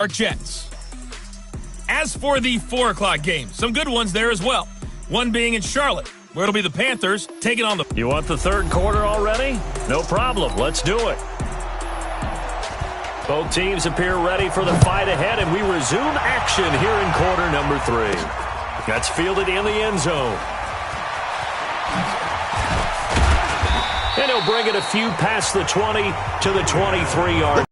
or Jets. As for the 4 o'clock game, some good ones there as well. One being in Charlotte, where it'll be the Panthers taking on the... You want the third quarter already? No problem. Let's do it. Both teams appear ready for the fight ahead, and we resume action here in quarter number 3. That's fielded in the end zone. And he'll bring it a few past the 20 to the 23-yard.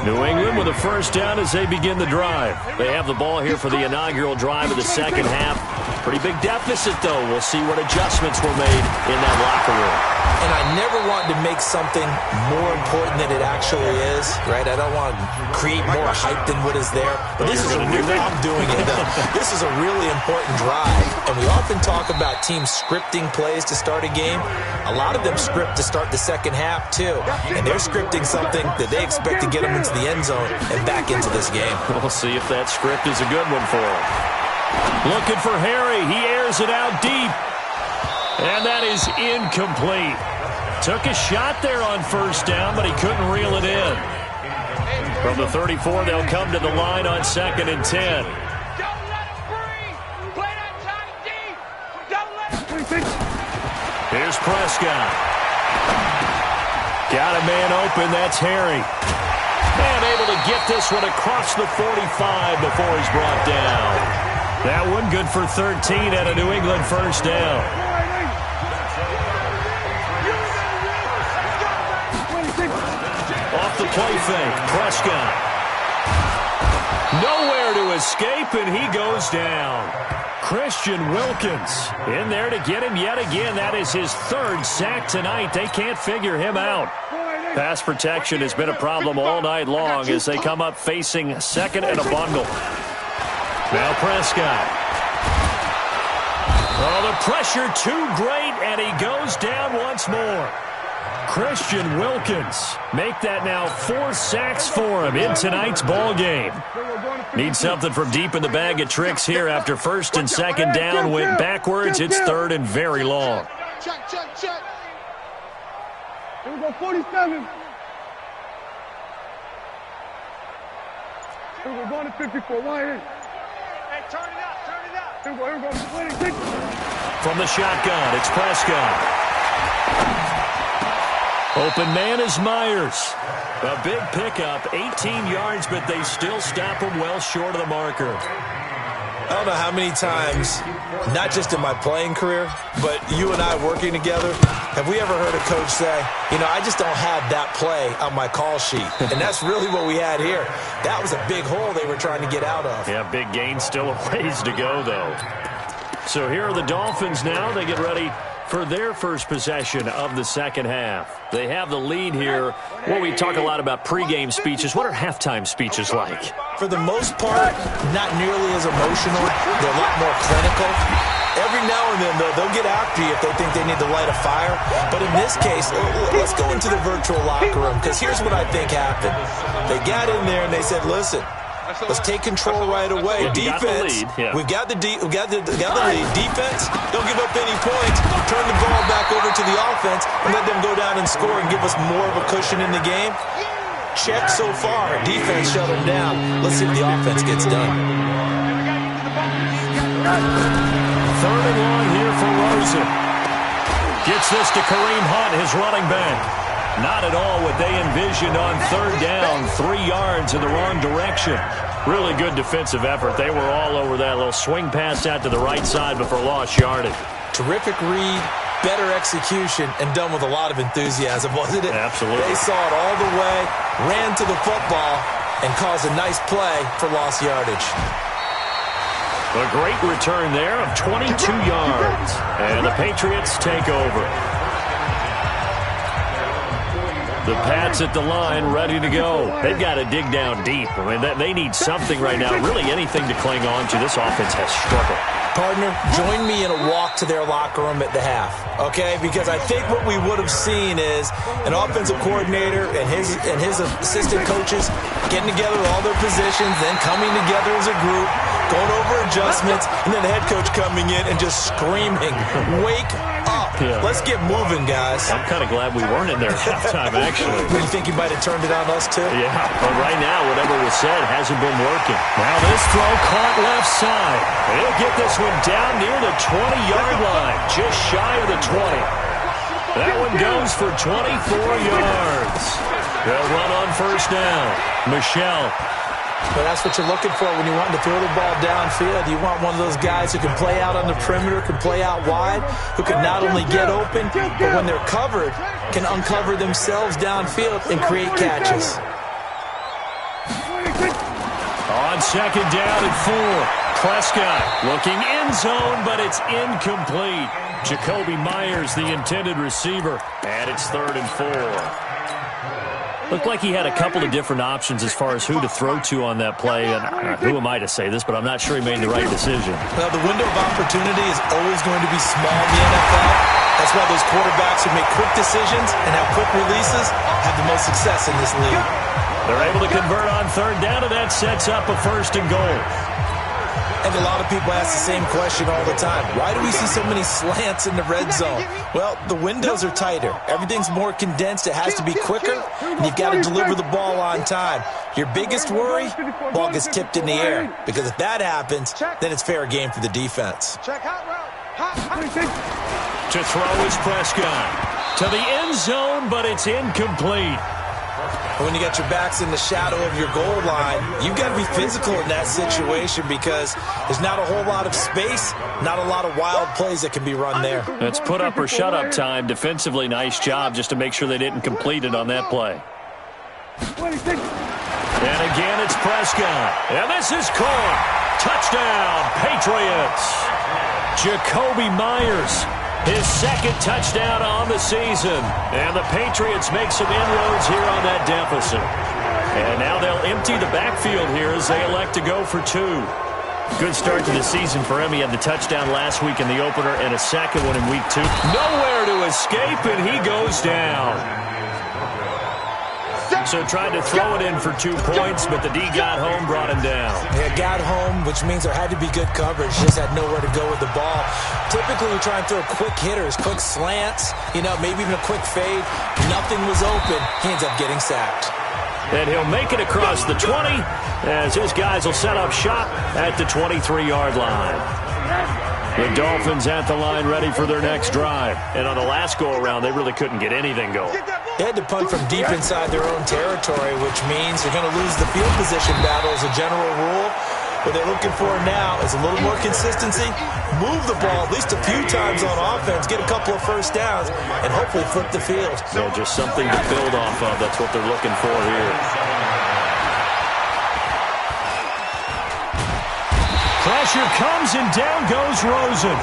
New England with a first down as they begin the drive. They have the ball here for the inaugural drive of the second half. Pretty big deficit, though. We'll see what adjustments were made in that locker room. And I never want to make something more important than it actually is, right? I don't want to create more hype than what is there. But this is a really, I'm doing it. This is a really important drive. And we often talk about teams scripting plays to start a game. A lot of them script to start the second half, too. And they're scripting something that they expect to get them into the end zone and back into this game. We'll see if that script is a good one for them. Looking for Harry. He airs it out deep. And that is incomplete. Took a shot there on first down, but he couldn't reel it in. From the 34, they'll come to the line on 2nd and 10. Don't let it breathe. Play that tight deep. Don't let it... Here's Prescott. Got a man open. That's Harry. And able to get this one across the 45 before he's brought down. That one good for 13 at a New England first down. Off the play fake, Prescott. Nowhere to escape, and he goes down. Christian Wilkins in there to get him yet again. That is his 3rd sack tonight. They can't figure him out. Pass protection has been a problem all night long as they come up facing second and a bundle. Now Prescott. Oh, the pressure too great, and he goes down once more. Christian Wilkins make that now 4 sacks for him in tonight's ball game. Need something from deep in the bag of tricks here after 1st and 2nd down. Went backwards. It's 3rd and very long. Check, check, check. Here we go, 47. Here we go, going to 54. Why here? Hey, turn it up, turn it up. Here we go, 26. From the shotgun, it's Prescott. Open man is Myers. A big pickup, 18 yards, but they still stop him well short of the marker. I don't know how many times, not just in my playing career, but you and I working together, have we ever heard a coach say, you know, I just don't have that play on my call sheet. And that's really what we had here. That was a big hole they were trying to get out of. Yeah, big gain, still a ways to go, though. So here are the Dolphins now. They get ready for their first possession of the second half. They have the lead here. Well, we talk a lot about pregame speeches. What are halftime speeches like? For the most part, not nearly as emotional. They're a lot more clinical. Every now and then, though, they'll get after you if they think they need to light a fire. But in this case, let's go into the virtual locker room, because here's what I think happened. They got in there and they said, listen, let's take control right away. Defense, we've got the lead. Defense, don't give up any points. Turn the ball back over to the offense and let them go down and score and give us more of a cushion in the game. Check so far. Defense shut them down. Let's see if the offense gets done. 3rd and long here for Rosen. Gets this to Kareem Hunt, his running back. Not at all what they envisioned on 3rd down. 3 yards in the wrong direction. Really good defensive effort. They were all over that little swing pass out to the right side before lost yardage. Terrific read, better execution, and done with a lot of enthusiasm, wasn't it? Absolutely. They saw it all the way, ran to the football, and caused a nice play for lost yardage. A great return there of 22 yards. And the Patriots take over. The Pats at the line, ready to go. They've got to dig down deep. I mean, they need something right now, really anything to cling on to. This offense has struggled. Partner, join me in a walk to their locker room at the half, okay? Because I think what we would have seen is an offensive coordinator and his assistant coaches getting together all their positions, then coming together as a group, going over adjustments, and then the head coach coming in and just screaming, wake up. him. Let's get moving, guys. I'm kind of glad we weren't in there at halftime, actually. You think you might have turned it on us, too? Yeah, but right now, whatever was said hasn't been working. Now this throw caught left side. He'll get this one down near the 20-yard line, just shy of the 20. That one goes for 24 yards. They'll run on first down. Michelle. But that's what you're looking for when you want to throw the ball downfield. You want one of those guys who can play out on the perimeter, can play out wide, who can not only get open, but when they're covered, can uncover themselves downfield and create catches. On second down and 4. Prescott looking end zone, but it's incomplete. Jacoby Myers, the intended receiver, and it's 3rd and 4. Looked like he had a couple of different options as far as who to throw to on that play. And who am I to say this, but I'm not sure he made the right decision. Well, the window of opportunity is always going to be small in the NFL. That's why those quarterbacks who make quick decisions and have quick releases have the most success in this league. They're able to convert on 3rd down, and that sets up a 1st and goal. And a lot of people ask the same question all the time. Why do we see so many slants in the red zone? Well, the windows are tighter. Everything's more condensed. It has to be quicker, and you've got to deliver the ball on time. Your biggest worry, ball gets tipped in the air. Because if that happens, then it's fair game for the defense. To throw is Prescott. To the end zone, but it's incomplete. When you got your backs in the shadow of your goal line, you've got to be physical in that situation because there's not a whole lot of space, not a lot of wild plays that can be run there. That's put up or shut up time. Defensively, nice job just to make sure they didn't complete it on that play. And again, it's Prescott. And this is caught. Touchdown, Patriots. Jacoby Myers. His 2nd touchdown on the season. And the Patriots make some inroads here on that deficit. And now they'll empty the backfield here as they elect to go for 2. Good start to the season for him. He had the touchdown last week in the opener and a second one in week 2. Nowhere to escape, and he goes down. So tried to throw it in for 2 points, but the D got home, brought him down. Yeah, got home, which means there had to be good coverage. Just had nowhere to go with the ball. Typically, we try and throw quick hitters, quick slants, maybe even a quick fade. Nothing was open. He ends up getting sacked. And he'll make it across the 20 as his guys will set up shop at the 23-yard line. The Dolphins at the line ready for their next drive. And on the last go-around, they really couldn't get anything going. They had to punt from deep inside their own territory, which means they're going to lose the field position battle as a general rule. What they're looking for now is a little more consistency, move the ball at least a few times on offense, get a couple of first downs, and hopefully flip the field. So just something to build off of. That's what they're looking for here. Pressure comes and down goes Rosen.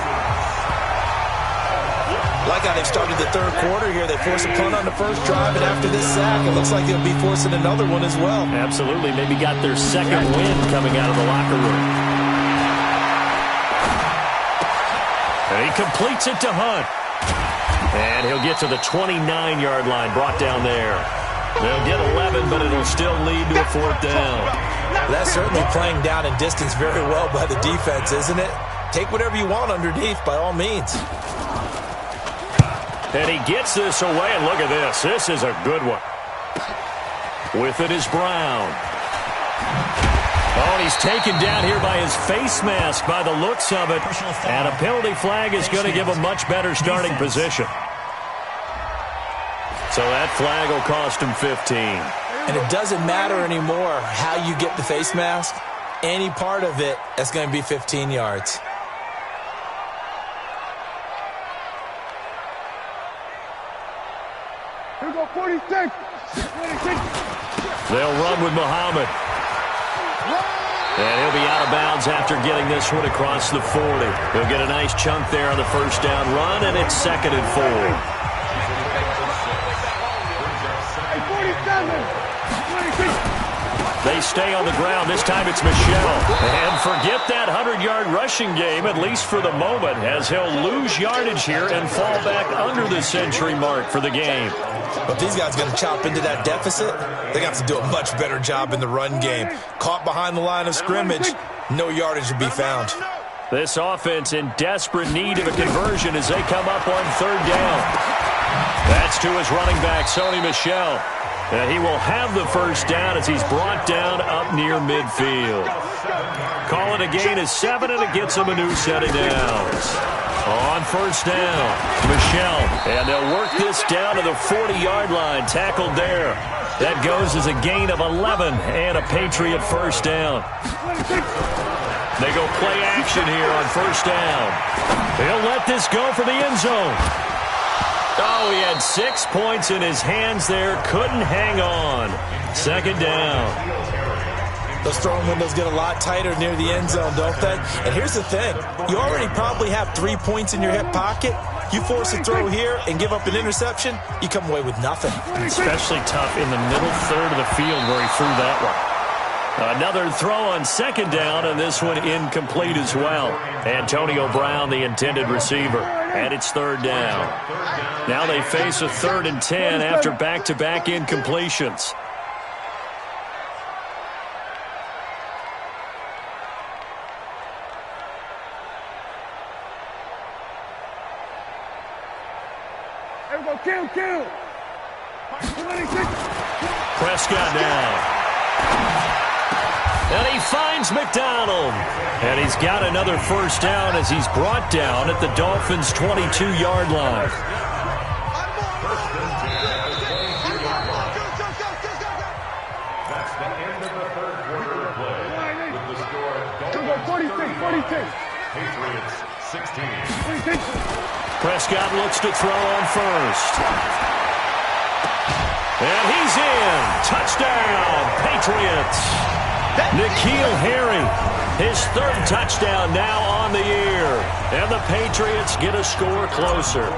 Like how they've started the 3rd quarter here. They force a punt on the first drive, and after this sack, it looks like they'll be forcing another one as well. Absolutely. Maybe got their 2nd win coming out of the locker room. And he completes it to Hunt. And he'll get to the 29-yard line, brought down there. They'll get 11, but it'll still lead to a 4th down. That's certainly playing down in distance very well by the defense, isn't it? Take whatever you want underneath, by all means. And he gets this away, and look at this. This is a good one. With it is Brown. Oh, and he's taken down here by his face mask by the looks of it. And a penalty flag is going to give a much better starting position. So that flag will cost him 15. And it doesn't matter anymore how you get the face mask. Any part of it, that's going to be 15 yards. Here we go, 46. They'll run with Muhammad. And he'll be out of bounds after getting this one across the 40. He'll get a nice chunk there on the first down run, and it's 2nd and 4. They stay on the ground. This time it's Michelle. And forget that 100-yard rushing game, at least for the moment, as he'll lose yardage here and fall back under the century mark for the game. But these guys are going to chop into that deficit. They got to do a much better job in the run game. Caught behind the line of scrimmage, no yardage to be found. This offense in desperate need of a conversion as they come up on third down. That's to his running back, Sony Michel. He will have the first down as he's brought down up near midfield. Call it a gain of 7, and it gets him a new set of downs. On first down, Michel. And they'll work this down to the 40-yard line. Tackled there. That goes as a gain of 11 and a Patriot first down. They go play action here on first down. He'll let this go for the end zone. Oh, he had 6 points in his hands there. Couldn't hang on. Second down. Those throwing windows get a lot tighter near the end zone, don't they? And here's the thing. You already probably have 3 points in your hip pocket. You force a throw here and give up an interception, you come away with nothing. Especially tough in the middle third of the field where he threw that one. Another throw on second down, and this one incomplete as well. Antonio Brown, the intended receiver, and it's third down. Now they face a 3rd and 10 after back-to-back incompletions. Kill. Prescott down. And he finds McDonald. And he's got another first down as he's brought down at the Dolphins' 22-yard line. That's the end of the third quarter play. With the score 46. Patriots 16. Prescott looks to throw on first. And he's in. Touchdown, Patriots. N'Keal Harry, his 3rd touchdown now on the year. And the Patriots get a score closer.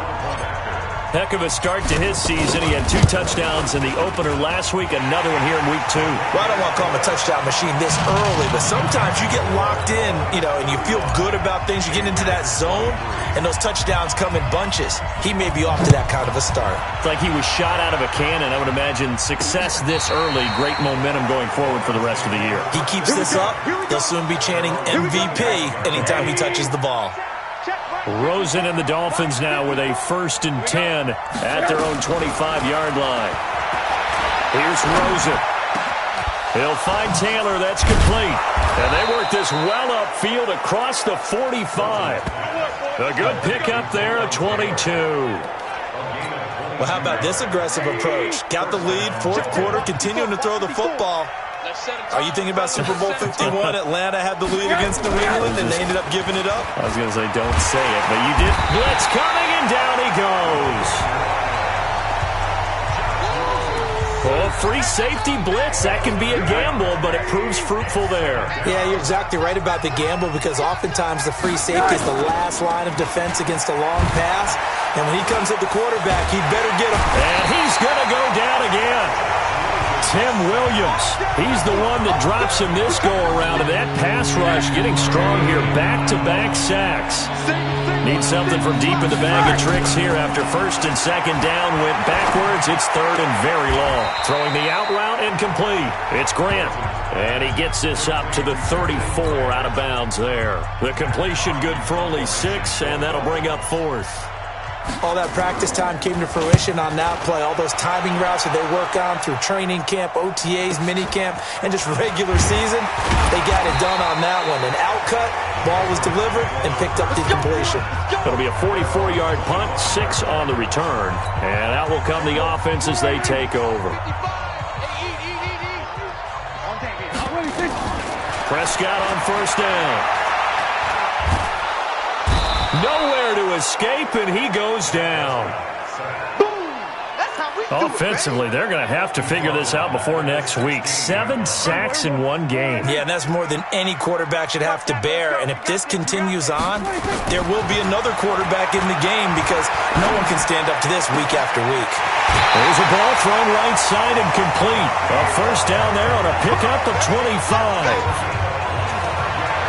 Heck of a start to his season. He had 2 touchdowns in the opener last week, another one here in week 2. Well, I don't want to call him a touchdown machine this early, but sometimes you get locked in, and you feel good about things. You get into that zone, and those touchdowns come in bunches. He may be off to that kind of a start. It's like he was shot out of a cannon. I would imagine success this early, great momentum going forward for the rest of the year. He keeps this up, they'll soon be chanting MVP anytime he touches the ball. Rosen and the Dolphins now with a 1st and 10 at their own 25-yard line. Here's Rosen. He'll find Taylor. That's complete. And they work this well upfield across the 45. A good pickup there at 22. Well, how about this aggressive approach? Got the lead, 4th quarter, continuing to throw the football. Are you thinking about Super Bowl 51? Atlanta had the lead against New England, and they ended up giving it up? I was going to say, don't say it, but you did. Blitz coming, and down he goes. Well, free safety blitz, that can be a gamble, but it proves fruitful there. Yeah, you're exactly right about the gamble, because oftentimes the free safety is the last line of defense against a long pass, and when he comes at the quarterback, he'd better get him. And he's going to go down again. Tim Williams, he's the one that drops him this go-around, and that pass rush getting strong here. Back-to-back sacks. Need something from deep in the bag of tricks here after 1st and 2nd down. Went backwards. It's 3rd and very long. Throwing the out route incomplete. It's Grant. And he gets this up to the 34 out of bounds there. The completion good for only 6, and that'll bring up 4th. All that practice time came to fruition on that play. All those timing routes that they work on through training camp, OTAs, minicamp, and just regular season, they got it done on that one. An outcut, ball was delivered, and picked up the completion. It'll be a 44-yard punt, 6 on the return. And out will come the offense as they take over. Prescott on first down. Nowhere to escape, and he goes down. Offensively, they're going to have to figure this out before next week. 7 sacks in 1 game. Yeah, and that's more than any quarterback should have to bear. And if this continues on, there will be another quarterback in the game, because no one can stand up to this week after week. There's a ball thrown right side and complete. A first down there on a pickup of 25.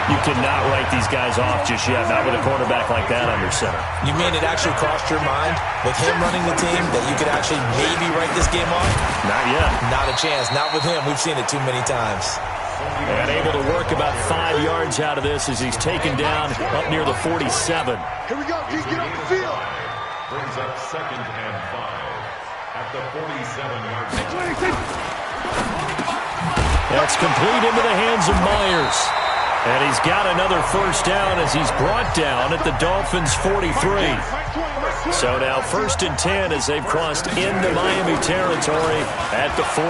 You cannot write these guys off just yet, not with a quarterback like that under center. You mean it actually crossed your mind with him running the team that you could actually maybe write this game off? Not yet. Not a chance. Not with him. We've seen it too many times. And able to work about 5 yards out of this as he's taken down up near the 47. Here we go. Get on the field. Brings up 2nd and 5 at the 47-yard line. That's complete into the hands of Myers. And he's got another first down as he's brought down at the Dolphins' 43. So now 1st and 10 as they've crossed into Miami territory at the 43.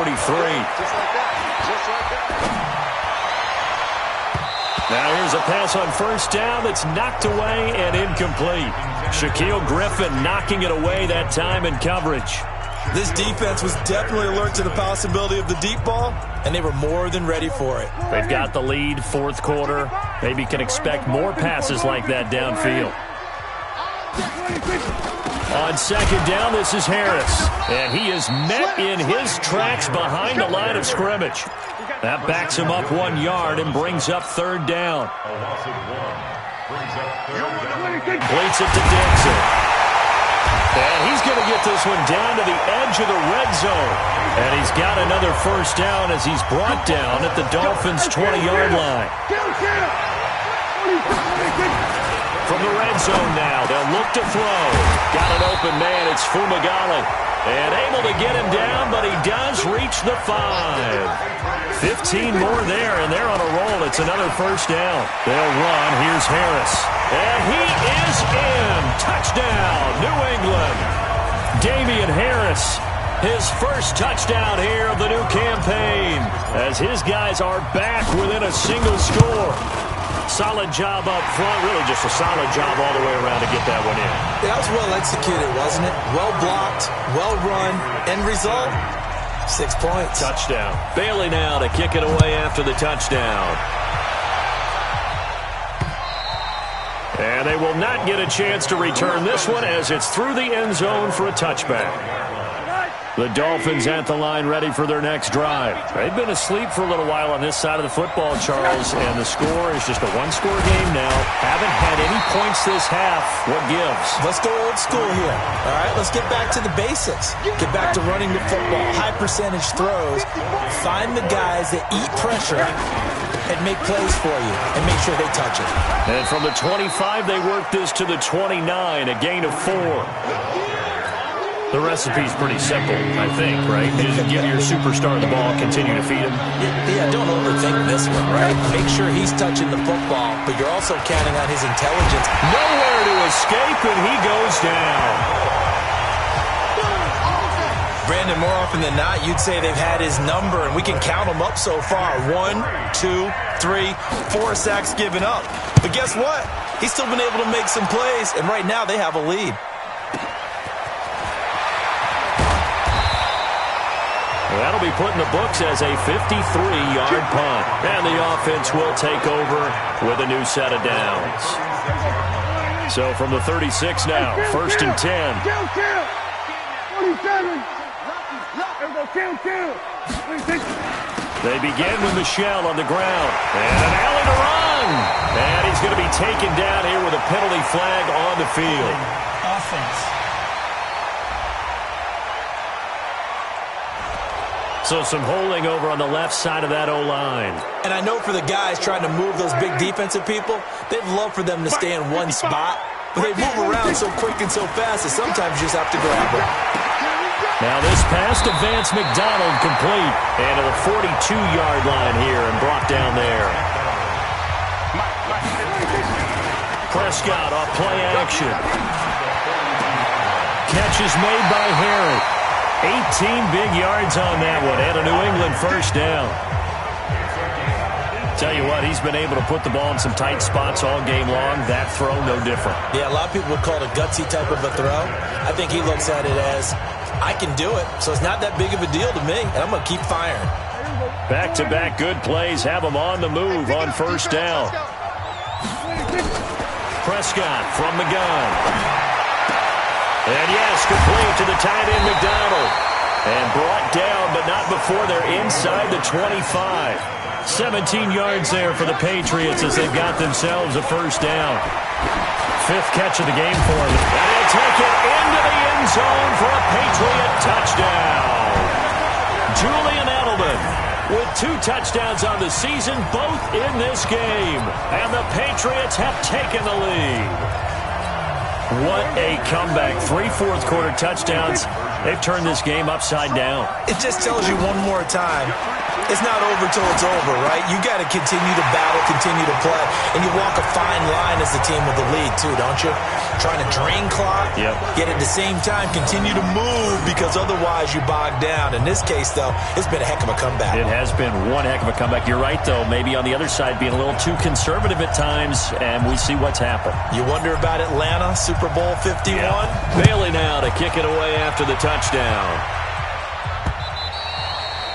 Now here's a pass on 1st down that's knocked away and incomplete. Shaquille Griffin knocking it away that time in coverage. This defense was definitely alert to the possibility of the deep ball, and they were more than ready for it. They've got the lead, 4th quarter. Maybe can expect more passes like that downfield. On 2nd down, this is Harris. And he is met in his tracks behind the line of scrimmage. That backs him up 1 yard and brings up 3rd down. A loss of 1 brings up 3rd down. Plates it to Dixon. And he's going to get this one down to the edge of the red zone. And he's got another first down as he's brought down at the Dolphins' 20-yard line. From the red zone now, they'll look to throw. Got an open man, it's Fumagalli. And able to get him down, but he does reach the 5. 15 more there, and they're on a roll. It's another first down. They'll run. Here's Harris. And he is in. Touchdown, New England. Damian Harris, his first touchdown here of the new campaign, as his guys are back within a single score. Solid job up front, really just a solid job all the way around to get that one in. That was well executed, wasn't it? Well blocked, well run, end result, 6 points. Touchdown. Bailey now to kick it away after the touchdown. And they will not get a chance to return this one as it's through the end zone for a touchback. The Dolphins at the line ready for their next drive. They've been asleep for a little while on this side of the football, Charles, and the score is just a one-score game now. Haven't had any points this half. What gives? Let's go old school here. All right, let's get back to the basics. Get back to running the football, high percentage throws. Find the guys that eat pressure and make plays for you and make sure they touch it. And from the 25, they work this to the 29, a gain of 4. The recipe's pretty simple, I think, right? Just give your superstar the ball, continue to feed him. Yeah, don't overthink this one, right? Make sure he's touching the football, but you're also counting on his intelligence. Nowhere to escape, and he goes down. Brandon, more often than not, you'd say they've had his number, and we can count them up so far. 1, 2, 3, 4 sacks given up. But guess what? He's still been able to make some plays, and right now they have a lead. That'll be put in the books as a 53-yard punt. And the offense will take over with a new set of downs. So from the 36 now, 1st and 10. They begin with Michelle on the ground. And an alley to run. And he's going to be taken down here with a penalty flag on the field. Offense. So some holding over on the left side of that O-line. And I know for the guys trying to move those big defensive people, they'd love for them to stay in one spot, but they move around so quick and so fast that sometimes you just have to grab it. Now this pass to Vance McDonald complete. And to the 42-yard line here and brought down there. Prescott off play action. Catch is made by Harry. 18 big yards on that one, and a New England first down. Tell you what, he's been able to put the ball in some tight spots all game long. That throw, no different. Yeah, a lot of people would call it a gutsy type of a throw. I think he looks at it as, I can do it, so it's not that big of a deal to me, and I'm going to keep firing. Back-to-back good plays have him on the move on first down. Prescott from the gun. And yes, complete to the tight end McDonald. And brought down, but not before they're inside the 25. 17 yards there for the Patriots as they've got themselves a first down. 5th catch of the game for them. And they'll take it into the end zone for a Patriot touchdown. Julian Edelman with 2 touchdowns on the season, both in this game. And the Patriots have taken the lead. What a comeback. 3 fourth-quarter touchdowns. They've turned this game upside down. It just tells you one more time, it's not over till it's over, right? You got to continue to battle, continue to play, and you walk a fine line as the team with the lead too, don't you? Trying to drain clock, yet at the same time continue to move because otherwise you bog down. In this case, though, it's been a heck of a comeback. It has been one heck of a comeback. You're right, though. Maybe on the other side being a little too conservative at times, and we see what's happened. You wonder about Atlanta, Super Bowl 51? Yeah. Bailey now to kick it away after the touchdown.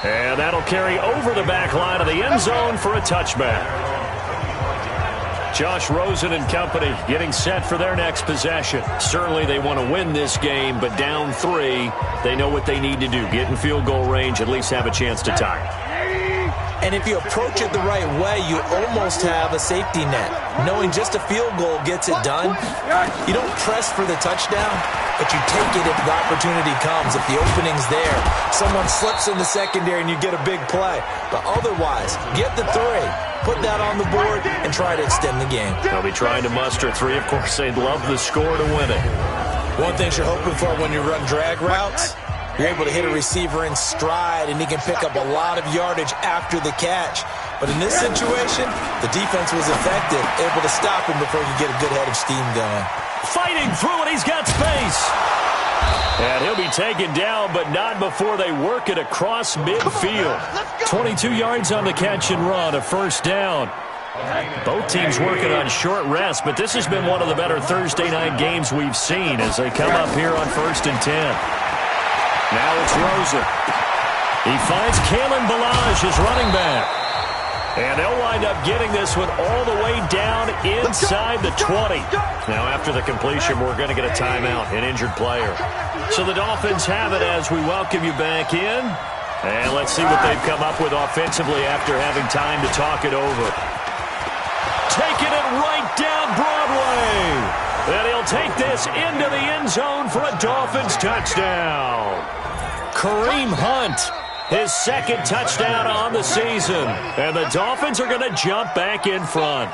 And that'll carry over the back line of the end zone for a touchback. Josh Rosen and company getting set for their next possession. Certainly they want to win this game, but down 3, they know what they need to do. Get in field goal range, at least have a chance to tie. And if you approach it the right way, you almost have a safety net. Knowing just a field goal gets it done. You don't press for the touchdown, but you take it if the opportunity comes. If the opening's there, someone slips in the secondary and you get a big play. But otherwise, get the 3. Put that on the board and try to extend the game. They'll be trying to muster 3. Of course, they'd love the score to win it. One thing you're hoping for when you run drag routes, you're able to hit a receiver in stride, and he can pick up a lot of yardage after the catch. But in this situation, the defense was effective, able to stop him before he could get a good head of steam going. Fighting through it, he's got space. And he'll be taken down, but not before they work it across midfield. 22 yards on the catch and run, a first down. Both teams working on short rest, but this has been one of the better Thursday night games we've seen as they come up here on 1st and 10. Now it's Rosen. He finds Kalen Ballage, his running back. And they'll wind up getting this one all the way down inside the 20. Now after the completion, we're going to get a timeout, an injured player. So the Dolphins have it as we welcome you back in. And let's see what they've come up with offensively after having time to talk it over. Taking it right down Broadway. And he'll take this into the end zone for a Dolphins touchdown. Kareem Hunt, his 2nd touchdown on the season. And the Dolphins are going to jump back in front.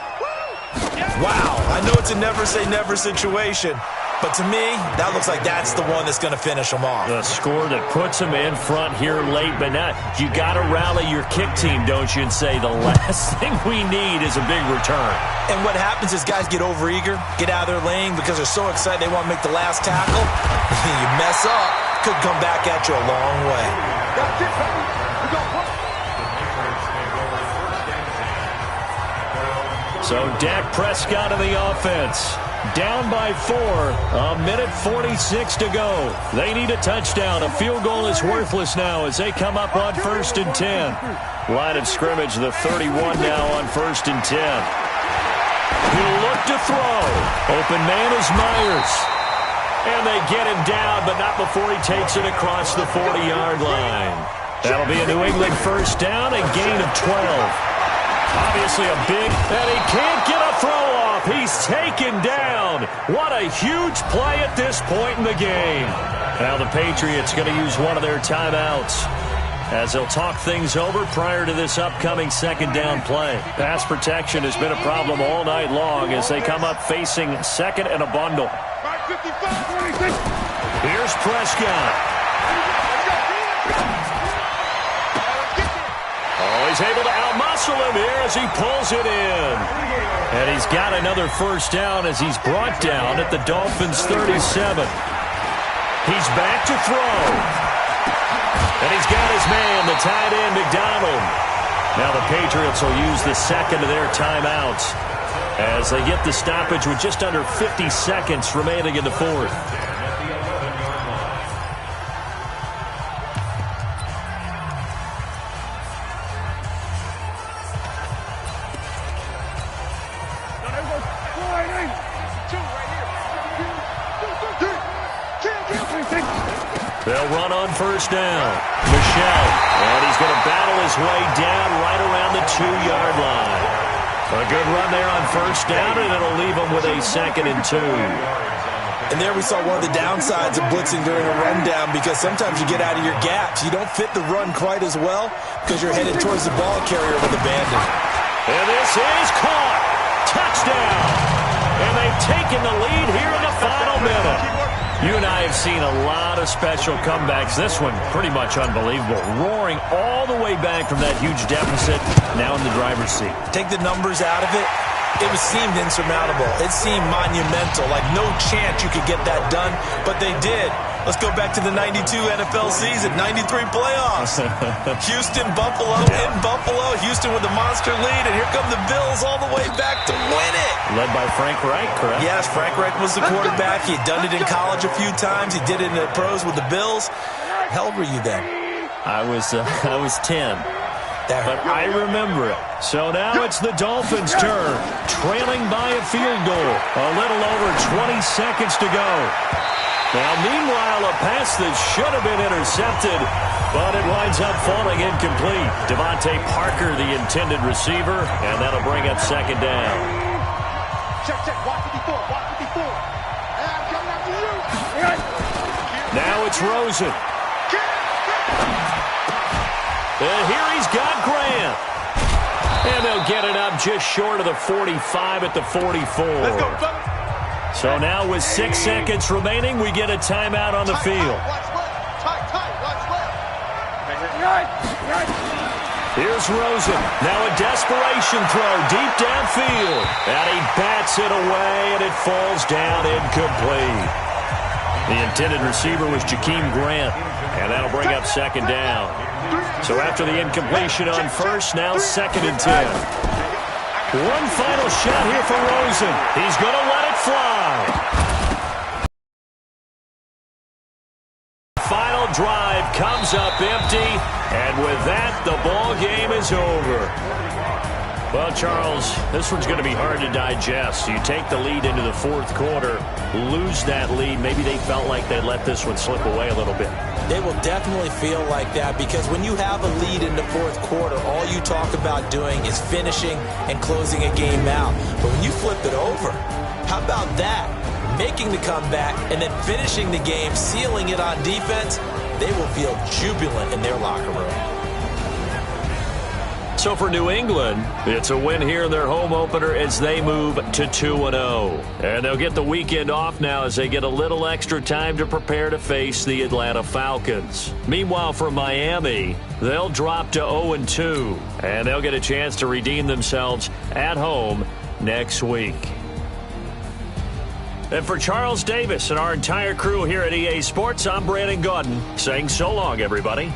Wow, I know it's a never-say-never situation, but to me, that looks like that's the one that's going to finish them off. The score that puts them in front here late, but not. You got to rally your kick team, don't you, and say the last thing we need is a big return. And what happens is guys get overeager, get out of their lane because they're so excited they want to make the last tackle. You mess up, could come back at you a long way. So Dak Prescott of the offense. Down by 4. A minute 46 to go. They need a touchdown. A field goal is worthless now as they come up on 1st and 10. Line of scrimmage, the 31 now on 1st and 10. He'll look to throw. Open man is Myers. And they get him down, but not before he takes it across the 40-yard line. That'll be a New England first down, a gain of 12. Obviously a big, and he can't get a throw off. He's taken down. What a huge play at this point in the game. Now the Patriots going to use one of their timeouts as they'll talk things over prior to this upcoming 2nd down play. Pass protection has been a problem all night long as they come up facing 2nd and a bundle. Here's Prescott. He's able to outmuscle him here as he pulls it in. And he's got another first down as he's brought down at the Dolphins' 37. He's back to throw. And he's got his man, the tight end, McDonald. Now the Patriots will use the 2nd of their timeouts as they get the stoppage with just under 50 seconds remaining in the 4th. They'll run on first down. Michelle, and he's going to battle his way down right around the 2-yard line. A good run there on first down, and it'll leave him with a 2nd and 2. And there we saw one of the downsides of blitzing during a rundown, because sometimes you get out of your gaps. You don't fit the run quite as well because you're headed towards the ball carrier with abandon. And this is caught. Touchdown. And they've taken the lead here in the final minute. You and I have seen a lot of special comebacks. This one pretty much unbelievable. Roaring all the way back from that huge deficit, now in the driver's seat. Take the numbers out of it. It seemed insurmountable. It seemed monumental, like no chance you could get that done, but they did. Let's go back to the 92 NFL season, 93 playoffs. Houston, Buffalo, in Buffalo. Houston with the monster lead, and here come the Bills all the way back to win it. Led by Frank Reich, correct? Yes, Frank Reich was the quarterback. He had done it in college a few times. He did it in the pros with the Bills. How old were you then? I was 10. But I remember it. So now it's the Dolphins' turn, trailing by a field goal. A little over 20 seconds to go. Now, meanwhile, a pass that should have been intercepted, but it winds up falling incomplete. Devontae Parker, the intended receiver, and that'll bring up second down. Check, watch 54, watch 54. And I'm coming after you. Now it's Rosen. And here he's got Grant. And they'll get it up just short of the 45 at the 44. Let's go, fellas. So now with 6 seconds remaining, we get a timeout on the field. Watch left. Tight, watch left. Here's Rosen. Now a desperation throw deep downfield. And he bats it away, and it falls down incomplete. The intended receiver was Jakeem Grant, and that'll bring up second down. So after the incompletion on first, now 2nd and 10. One final shot here for Rosen. He's going to let it fly. Final drive comes up empty, and with that, the ball game is over. Well, Charles, this one's going to be hard to digest. You take the lead into the fourth quarter, lose that lead. Maybe they felt like they let this one slip away a little bit. They will definitely feel like that, because when you have a lead in the fourth quarter, all you talk about doing is finishing and closing a game out. But when you flip it over, how about that? Making the comeback and then finishing the game, sealing it on defense, they will feel jubilant in their locker room. So for New England, it's a win here in their home opener as they move to 2-0. And they'll get the weekend off now as they get a little extra time to prepare to face the Atlanta Falcons. Meanwhile, for Miami, they'll drop to 0-2, and they'll get a chance to redeem themselves at home next week. And for Charles Davis and our entire crew here at EA Sports, I'm Brandon Gaudin saying so long, everybody.